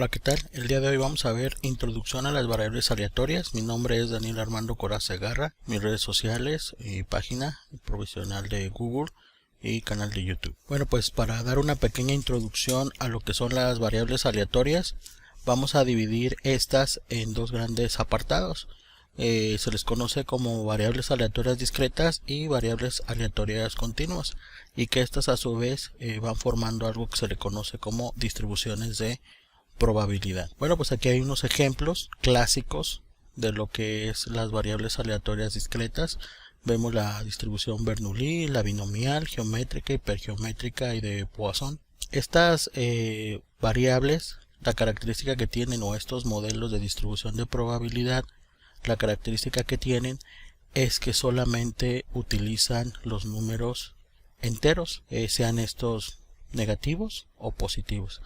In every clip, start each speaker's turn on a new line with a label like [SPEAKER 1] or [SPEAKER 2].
[SPEAKER 1] Hola, ¿qué tal? El día de hoy vamos a ver introducción a las variables aleatorias. Mi nombre es Daniel Armando Corazza Segarra. Mis redes sociales y página profesional de Google y canal de YouTube. Bueno, pues para dar una pequeña introducción a lo que son las variables aleatorias, vamos a dividir estas en dos grandes apartados. Se les conoce como variables aleatorias discretas y variables aleatorias continuas, y que estas a su vez van formando algo que se le conoce como distribuciones de probabilidad. Bueno, pues aquí hay unos ejemplos clásicos de lo que es las variables aleatorias discretas. Vemos la distribución Bernoulli, la binomial, geométrica, hipergeométrica y de Poisson. Estas variables, la característica que tienen, o estos modelos de distribución de probabilidad, la característica que tienen es que solamente utilizan los números enteros, sean estos negativos o positivos,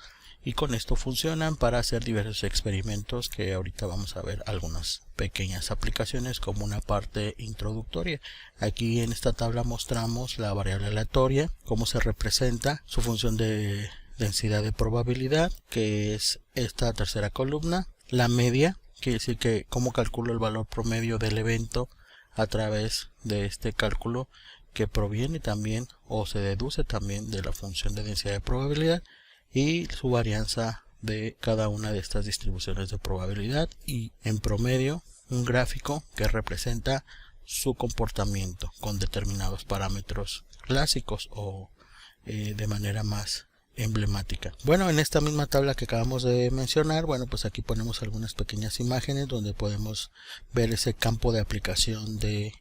[SPEAKER 1] y con esto funcionan para hacer diversos experimentos que ahorita vamos a ver algunas pequeñas aplicaciones como una parte introductoria. Aquí en esta tabla mostramos la variable aleatoria, cómo se representa, su función de densidad de probabilidad, que es esta tercera columna, la media, quiere decir que cómo calculo el valor promedio del evento a través de este cálculo, que proviene también o se deduce también de la función de densidad de probabilidad, y su varianza de cada una de estas distribuciones de probabilidad, y en promedio un gráfico que representa su comportamiento con determinados parámetros clásicos o de manera más emblemática. Bueno, en esta misma tabla que acabamos de mencionar, bueno, pues aquí ponemos algunas pequeñas imágenes donde podemos ver ese campo de aplicación de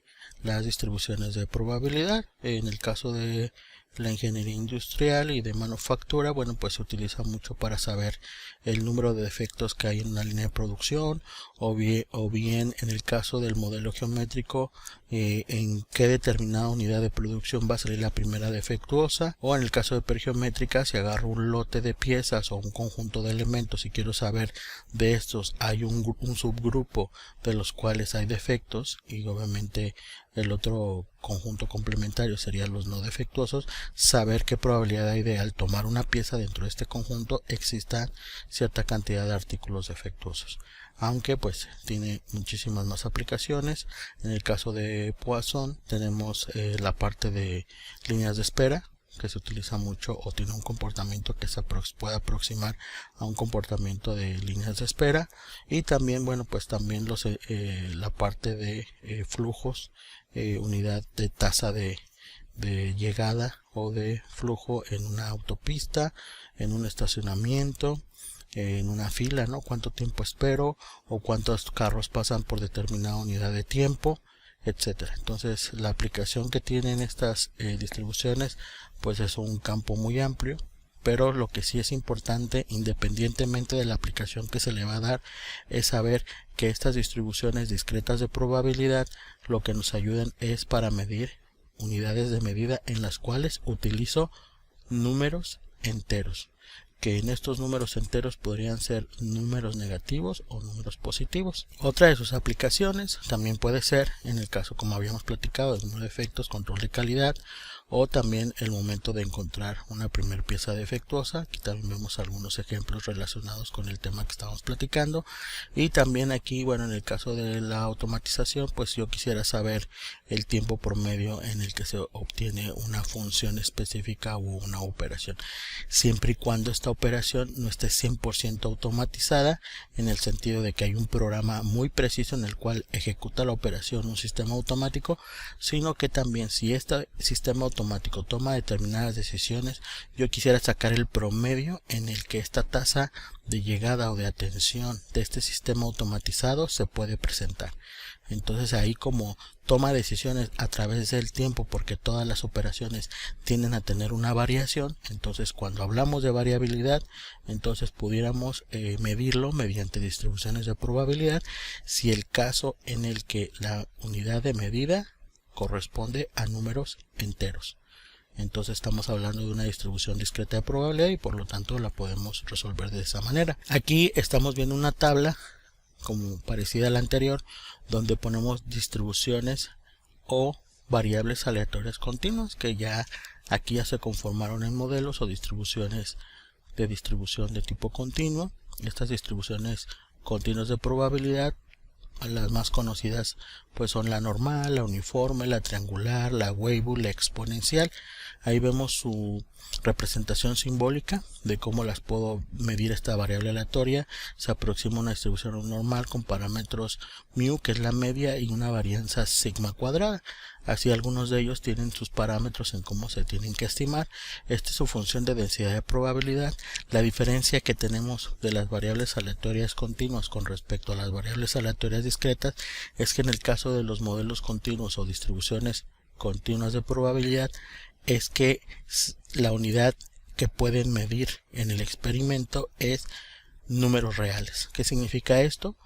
[SPEAKER 1] las distribuciones de probabilidad. En el caso de la ingeniería industrial y de manufactura, bueno, pues se utiliza mucho para saber el número de defectos que hay en una línea de producción, o bien en el caso del modelo geométrico, en qué determinada unidad de producción va a salir la primera defectuosa, o en el caso de hipergeométrica, si agarro un lote de piezas o un conjunto de elementos y quiero saber de estos hay un subgrupo de los cuales hay defectos, y obviamente el otro conjunto complementario serían los no defectuosos, saber qué probabilidad hay de, al tomar una pieza dentro de este conjunto, exista cierta cantidad de artículos defectuosos, aunque pues tiene muchísimas más aplicaciones. En el caso de Poisson tenemos la parte de líneas de espera, que se utiliza mucho o tiene un comportamiento que se puede aproximar a un comportamiento de líneas de espera, y también, bueno, pues también la parte de flujos, unidad de tasa de llegada o de flujo en una autopista, en un estacionamiento, en una fila, ¿no? Cuánto tiempo espero o cuántos carros pasan por determinada unidad de tiempo, etcétera. Entonces la aplicación que tienen estas distribuciones pues es un campo muy amplio, pero lo que sí es importante, independientemente de la aplicación que se le va a dar, es saber que estas distribuciones discretas de probabilidad lo que nos ayudan es para medir unidades de medida en las cuales utilizo números enteros, que en estos números enteros podrían ser números negativos o números positivos. Otra de sus aplicaciones también puede ser, en el caso como habíamos platicado, de número de defectos, control de calidad, o también el momento de encontrar una primer pieza defectuosa. Aquí también vemos algunos ejemplos relacionados con el tema que estamos platicando. Y también aquí, bueno, en el caso de la automatización, pues yo quisiera saber el tiempo promedio en el que se obtiene una función específica o una operación, siempre y cuando esta operación no esté 100% automatizada, en el sentido de que hay un programa muy preciso en el cual ejecuta la operación un sistema automático, sino que también, si este sistema automático toma determinadas decisiones, yo quisiera sacar el promedio en el que esta tasa de llegada o de atención de este sistema automatizado se puede presentar. Entonces ahí, como toma decisiones a través del tiempo, porque todas las operaciones tienden a tener una variación, entonces cuando hablamos de variabilidad, entonces pudiéramos medirlo mediante distribuciones de probabilidad, si el caso en el que la unidad de medida corresponde a números enteros. Entonces estamos hablando de una distribución discreta de probabilidad, y por lo tanto la podemos resolver de esa manera. Aquí estamos viendo una tabla como parecida a la anterior, donde ponemos distribuciones o variables aleatorias continuas, que ya aquí ya se conformaron en modelos o distribuciones de distribución de tipo continuo. Estas distribuciones continuas de probabilidad, las más conocidas pues son la normal, la uniforme, la triangular, la Weibull, la exponencial. Ahí vemos su representación simbólica de cómo las puedo medir. Esta variable aleatoria se aproxima a una distribución normal con parámetros mu, que es la media, y una varianza sigma cuadrada. Así algunos de ellos tienen sus parámetros en cómo se tienen que estimar. Esta es su función de densidad de probabilidad. La diferencia que tenemos de las variables aleatorias continuas con respecto a las variables aleatorias discretas es que en el caso de los modelos continuos o distribuciones continuas de probabilidad es que la unidad que pueden medir en el experimento es números reales. ¿Qué significa esto?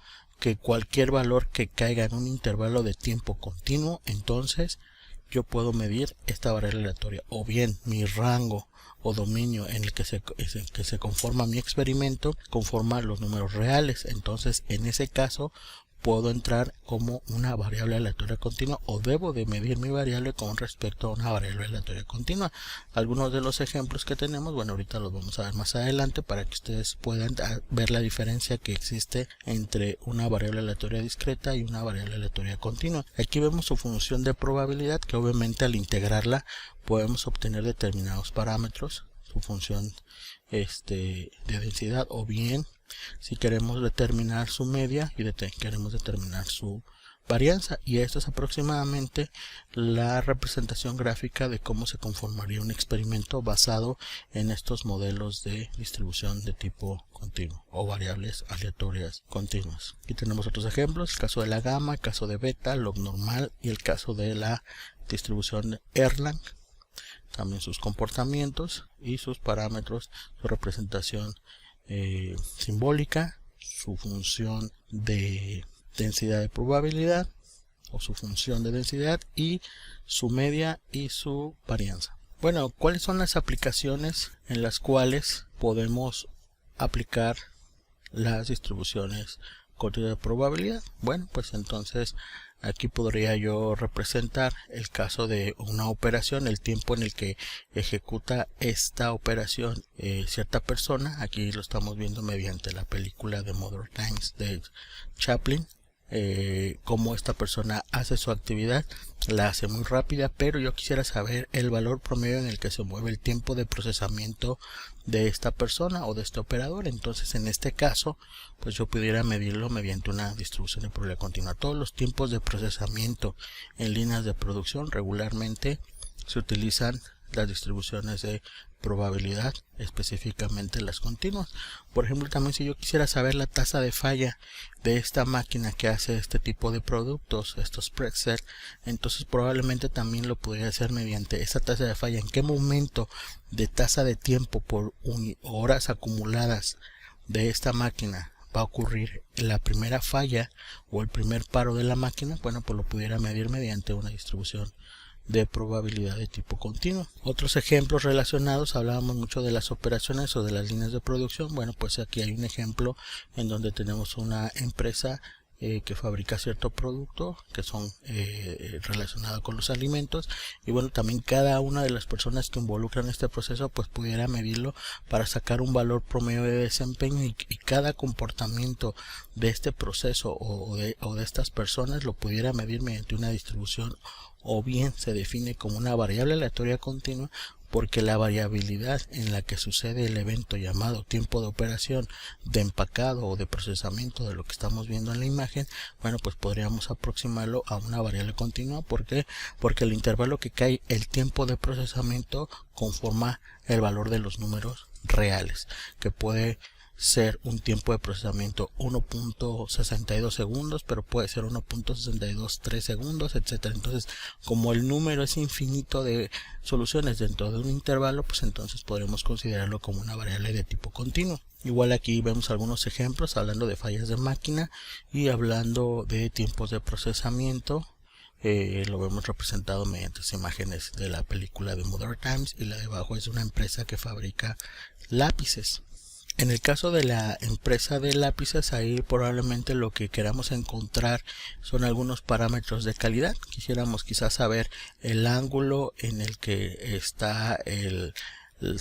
[SPEAKER 1] Que cualquier valor que caiga en un intervalo de tiempo continuo, entonces yo puedo medir esta variable aleatoria, o bien mi rango o dominio en el que se conforma mi experimento conforma los números reales. Entonces en ese caso puedo entrar como una variable aleatoria continua, o debo de medir mi variable con respecto a una variable aleatoria continua. Algunos de los ejemplos que tenemos, bueno, ahorita los vamos a ver más adelante para que ustedes puedan ver la diferencia que existe entre una variable aleatoria discreta y una variable aleatoria continua. Aquí vemos su función de probabilidad, que obviamente al integrarla podemos obtener determinados parámetros, su función de densidad, o bien si queremos determinar su media y queremos determinar su varianza. Y esto es aproximadamente la representación gráfica de cómo se conformaría un experimento basado en estos modelos de distribución de tipo continuo o variables aleatorias continuas. Aquí tenemos otros ejemplos: el caso de la gamma, el caso de beta, log normal y el caso de la distribución de Erlang. También sus comportamientos y sus parámetros, su representación simbólica, su función de densidad de probabilidad o su función de densidad, y su media y su varianza. Bueno, ¿cuáles son las aplicaciones en las cuales podemos aplicar las distribuciones continuas de probabilidad? Bueno, pues entonces aquí podría yo representar el caso de una operación, el tiempo en el que ejecuta esta operación cierta persona. Aquí lo estamos viendo mediante la película de Modern Times de Chaplin. Cómo esta persona hace su actividad, la hace muy rápida, pero yo quisiera saber el valor promedio en el que se mueve el tiempo de procesamiento de esta persona o de este operador. Entonces en este caso pues yo pudiera medirlo mediante una distribución de probabilidad continua. Todos los tiempos de procesamiento en líneas de producción regularmente se utilizan las distribuciones de probabilidad, específicamente las continuas. Por ejemplo, también si yo quisiera saber la tasa de falla de esta máquina que hace este tipo de productos, estos pretzel, entonces probablemente también lo podría hacer mediante esta tasa de falla. En qué momento de tasa de tiempo por horas acumuladas de esta máquina va a ocurrir la primera falla o el primer paro de la máquina. Bueno, pues lo pudiera medir mediante una distribución de probabilidad de tipo continuo. Otros ejemplos relacionados, hablábamos mucho de las operaciones o de las líneas de producción. Bueno, pues aquí hay un ejemplo en donde tenemos una empresa que fabrica cierto producto que son relacionados con los alimentos, y bueno, también cada una de las personas que involucran este proceso pues pudiera medirlo para sacar un valor promedio de desempeño, y cada comportamiento de este proceso o de estas personas lo pudiera medir mediante una distribución, o bien se define como una variable aleatoria continua, porque la variabilidad en la que sucede el evento llamado tiempo de operación de empacado o de procesamiento de lo que estamos viendo en la imagen, bueno, pues podríamos aproximarlo a una variable continua. ¿Por qué? Porque el intervalo que cae el tiempo de procesamiento conforma el valor de los números reales, que puede ser un tiempo de procesamiento 1.62 segundos, pero puede ser 1.623 segundos, etcétera. Entonces, como el número es infinito de soluciones dentro de un intervalo, pues entonces podremos considerarlo como una variable de tipo continuo. Igual aquí vemos algunos ejemplos hablando de fallas de máquina y hablando de tiempos de procesamiento. Lo vemos representado mediante imágenes de la película de Modern Times, y la de abajo es una empresa que fabrica lápices. En el caso de la empresa de lápices, ahí probablemente lo que queramos encontrar son algunos parámetros de calidad. Quisiéramos quizás saber el ángulo en el que está el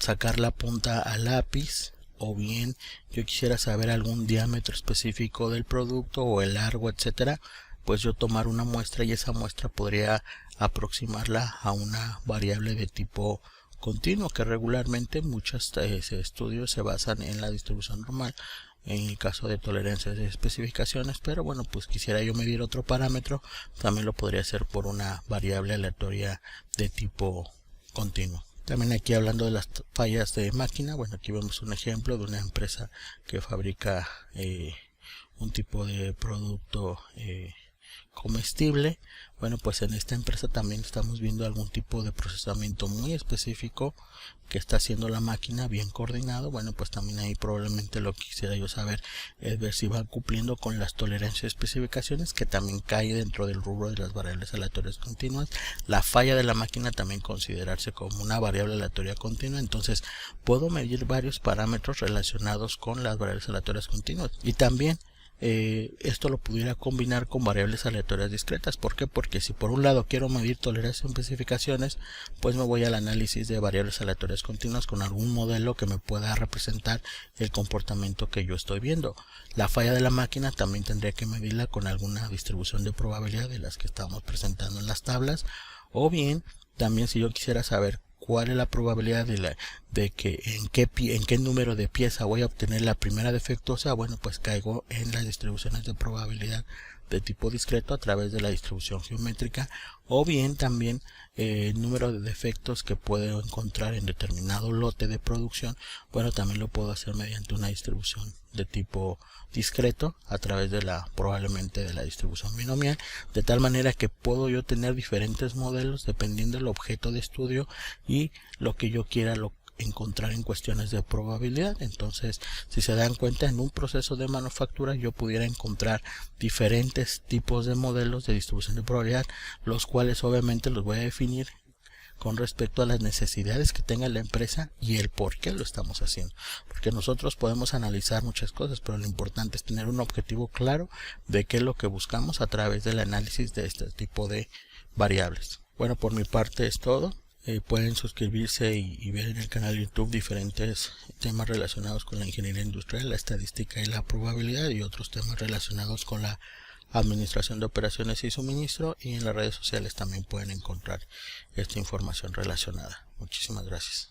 [SPEAKER 1] sacar la punta al lápiz, o bien yo quisiera saber algún diámetro específico del producto o el largo, etcétera, pues yo tomar una muestra y esa muestra podría aproximarla a una variable de tipo continuo, que regularmente muchos estudios se basan en la distribución normal en el caso de tolerancias de especificaciones, pero bueno, pues quisiera yo medir otro parámetro, también lo podría hacer por una variable aleatoria de tipo continuo. También aquí hablando de las fallas de máquina, bueno, aquí vemos un ejemplo de una empresa que fabrica un tipo de producto comestible. Bueno, pues en esta empresa también estamos viendo algún tipo de procesamiento muy específico que está haciendo la máquina bien coordinado. Bueno, pues también ahí probablemente lo que quisiera yo saber es ver si van cumpliendo con las tolerancias y especificaciones, que también cae dentro del rubro de las variables aleatorias continuas. La falla de la máquina también considerarse como una variable aleatoria continua. Entonces puedo medir varios parámetros relacionados con las variables aleatorias continuas, y también esto lo pudiera combinar con variables aleatorias discretas. ¿Por qué? Porque si por un lado quiero medir tolerancias y especificaciones, pues me voy al análisis de variables aleatorias continuas con algún modelo que me pueda representar el comportamiento que yo estoy viendo. La falla de la máquina también tendría que medirla con alguna distribución de probabilidad de las que estamos presentando en las tablas, o bien también si yo quisiera saber cuál es la probabilidad de que en qué número de pieza voy a obtener la primera defectuosa, bueno, pues caigo en las distribuciones de probabilidad de tipo discreto a través de la distribución geométrica, o bien también el número de defectos que puedo encontrar en determinado lote de producción, bueno, también lo puedo hacer mediante una distribución de tipo discreto a través de probablemente de la distribución binomial, de tal manera que puedo yo tener diferentes modelos dependiendo del objeto de estudio y lo que yo quiera encontrar en cuestiones de probabilidad. Entonces, si se dan cuenta, en un proceso de manufactura yo pudiera encontrar diferentes tipos de modelos de distribución de probabilidad, los cuales obviamente los voy a definir con respecto a las necesidades que tenga la empresa y el por qué lo estamos haciendo, porque nosotros podemos analizar muchas cosas, pero lo importante es tener un objetivo claro de qué es lo que buscamos a través del análisis de este tipo de variables. Bueno, por mi parte es todo. Pueden suscribirse y ver en el canal de YouTube diferentes temas relacionados con la ingeniería industrial, la estadística y la probabilidad, y otros temas relacionados con la administración de operaciones y suministro, y en las redes sociales también pueden encontrar esta información relacionada. Muchísimas gracias.